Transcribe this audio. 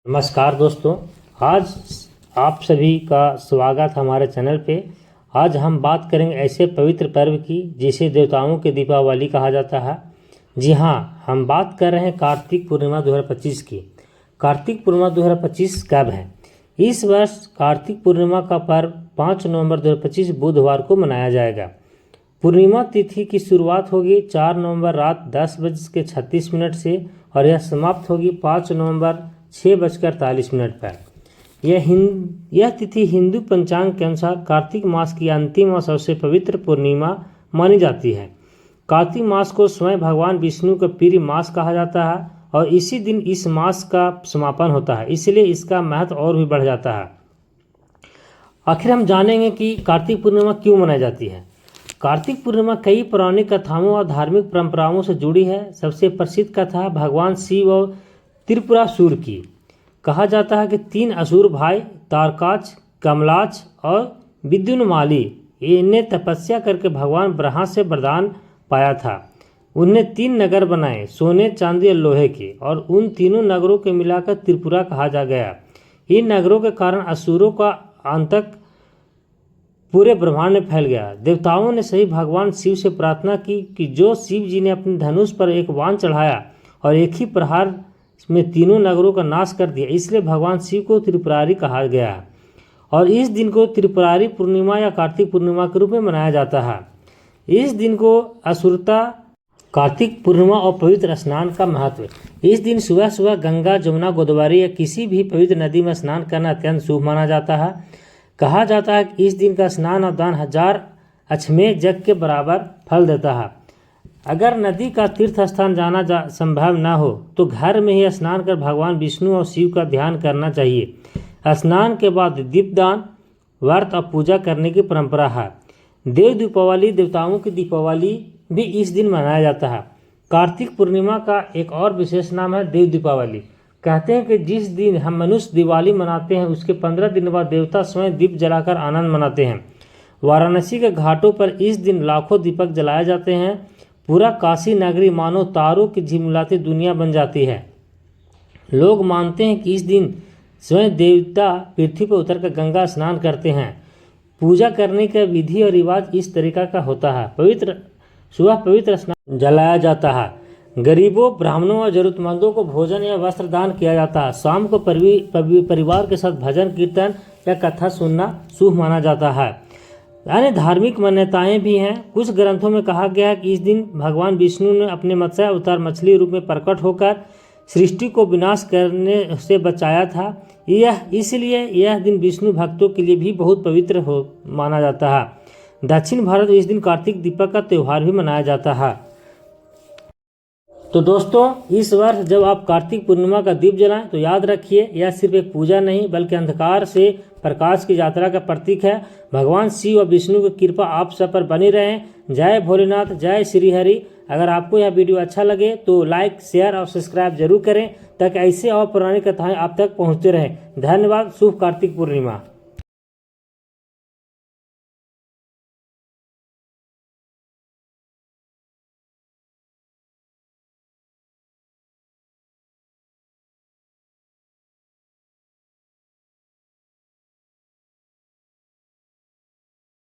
नमस्कार दोस्तों, आज आप सभी का स्वागत हमारे चैनल पे। आज हम बात करेंगे ऐसे पवित्र पर्व की जिसे देवताओं की दीपावली कहा जाता है। जी हाँ, हम बात कर रहे हैं कार्तिक पूर्णिमा 2025 की। कार्तिक पूर्णिमा 2025 कब है? इस वर्ष कार्तिक पूर्णिमा का पर्व 5 नवंबर 2025 बुधवार को मनाया जाएगा। पूर्णिमा तिथि की शुरुआत होगी 4 नवंबर रात 10:36 से और यह समाप्त होगी 5 नवंबर 6:48 पर। यह तिथि हिंदू पंचांग के अनुसार कार्तिक मास की अंतिम और सबसे पवित्र पूर्णिमा मानी जाती है। कार्तिक मास को स्वयं भगवान विष्णु का प्रिय मास कहा जाता है और इसी दिन इस मास का समापन होता है, इसलिए इसका महत्व और भी बढ़ जाता है। आखिर हम जानेंगे कि कार्तिक पूर्णिमा क्यों मनाई जाती है। कार्तिक पूर्णिमा कई पौराणिक कथाओं और धार्मिक परंपराओं से जुड़ी है। सबसे प्रसिद्ध कथा भगवान शिव और त्रिपुरासुर की। कहा जाता है कि 3 असुर भाई तारकाच, कमलाच और विद्युन्माली ने तपस्या करके भगवान ब्रह्मा से वरदान पाया था। उनने 3 नगर बनाए, सोने, चांदी और लोहे के, और उन तीनों नगरों के मिलाकर त्रिपुरा कहा जा गया। इन नगरों के कारण असुरों का आतंक पूरे ब्रह्मांड में फैल गया। देवताओं ने सही भगवान शिव से प्रार्थना की कि जो शिव जी ने अपने धनुष पर एक बाण चढ़ाया और एक ही प्रहार में तीनों नगरों का नाश कर दिया, इसलिए भगवान शिव को त्रिपुरारी कहा गया और इस दिन को त्रिपुरारी पूर्णिमा या कार्तिक पूर्णिमा के रूप में मनाया जाता है। इस दिन को असुरता, कार्तिक पूर्णिमा और पवित्र स्नान का महत्व। इस दिन सुबह सुबह गंगा, जमुना, गोदावरी या किसी भी पवित्र नदी में स्नान करना अत्यंत शुभ माना जाता है। कहा जाता है कि इस दिन का स्नान और दान 1000 अश्वमेध यज्ञ के बराबर फल देता है। अगर नदी का तीर्थ स्थान जाना संभव न हो तो घर में ही स्नान कर भगवान विष्णु और शिव का ध्यान करना चाहिए। स्नान के बाद दीपदान, व्रत और पूजा करने की परंपरा है। देव दीपावली, देवताओं की दीपावली भी इस दिन मनाया जाता है। कार्तिक पूर्णिमा का एक और विशेष नाम है देव दीपावली। कहते हैं कि जिस दिन हम मनुष्य दिवाली मनाते हैं उसके 15 दिन बाद देवता स्वयं दीप जलाकर आनंद मनाते हैं। वाराणसी के घाटों पर इस दिन लाखों दीपक जलाए जाते हैं। पूरा काशी नगरी मानो तारों की झिलमिलाती दुनिया बन जाती है। लोग मानते हैं कि इस दिन स्वयं देवता पृथ्वी पर उतरकर गंगा स्नान करते हैं। पूजा करने का विधि और रिवाज इस तरीका का होता है। सुबह पवित्र स्नान जलाया जाता है। गरीबों, ब्राह्मणों और जरूरतमंदों को भोजन या वस्त्र दान किया जाता है। शाम को परिवार के साथ भजन, कीर्तन या कथा सुनना शुभ माना जाता है। यानी धार्मिक मान्यताएं भी हैं। कुछ ग्रंथों में कहा गया है कि इस दिन भगवान विष्णु ने अपने मत्स्य अवतार मछली रूप में प्रकट होकर सृष्टि को विनाश करने से बचाया था। इसलिए यह दिन विष्णु भक्तों के लिए भी बहुत पवित्र माना जाता है। दक्षिण भारत में इस दिन कार्तिक दीपक का त्यौहार भी मनाया जाता है। तो दोस्तों, इस वर्ष जब आप कार्तिक पूर्णिमा का दीप जलाएं तो याद रखिए, यह सिर्फ एक पूजा नहीं बल्कि अंधकार से प्रकाश की यात्रा का प्रतीक है। भगवान शिव और विष्णु की कृपा आप सब पर बनी रहे। जय भोलेनाथ, जय श्री हरि। अगर आपको यह वीडियो अच्छा लगे तो लाइक, शेयर और सब्सक्राइब जरूर करें ताकि ऐसे और पुरानी कथाएं आप तक पहुंचते रहें। धन्यवाद। शुभ कार्तिक पूर्णिमा।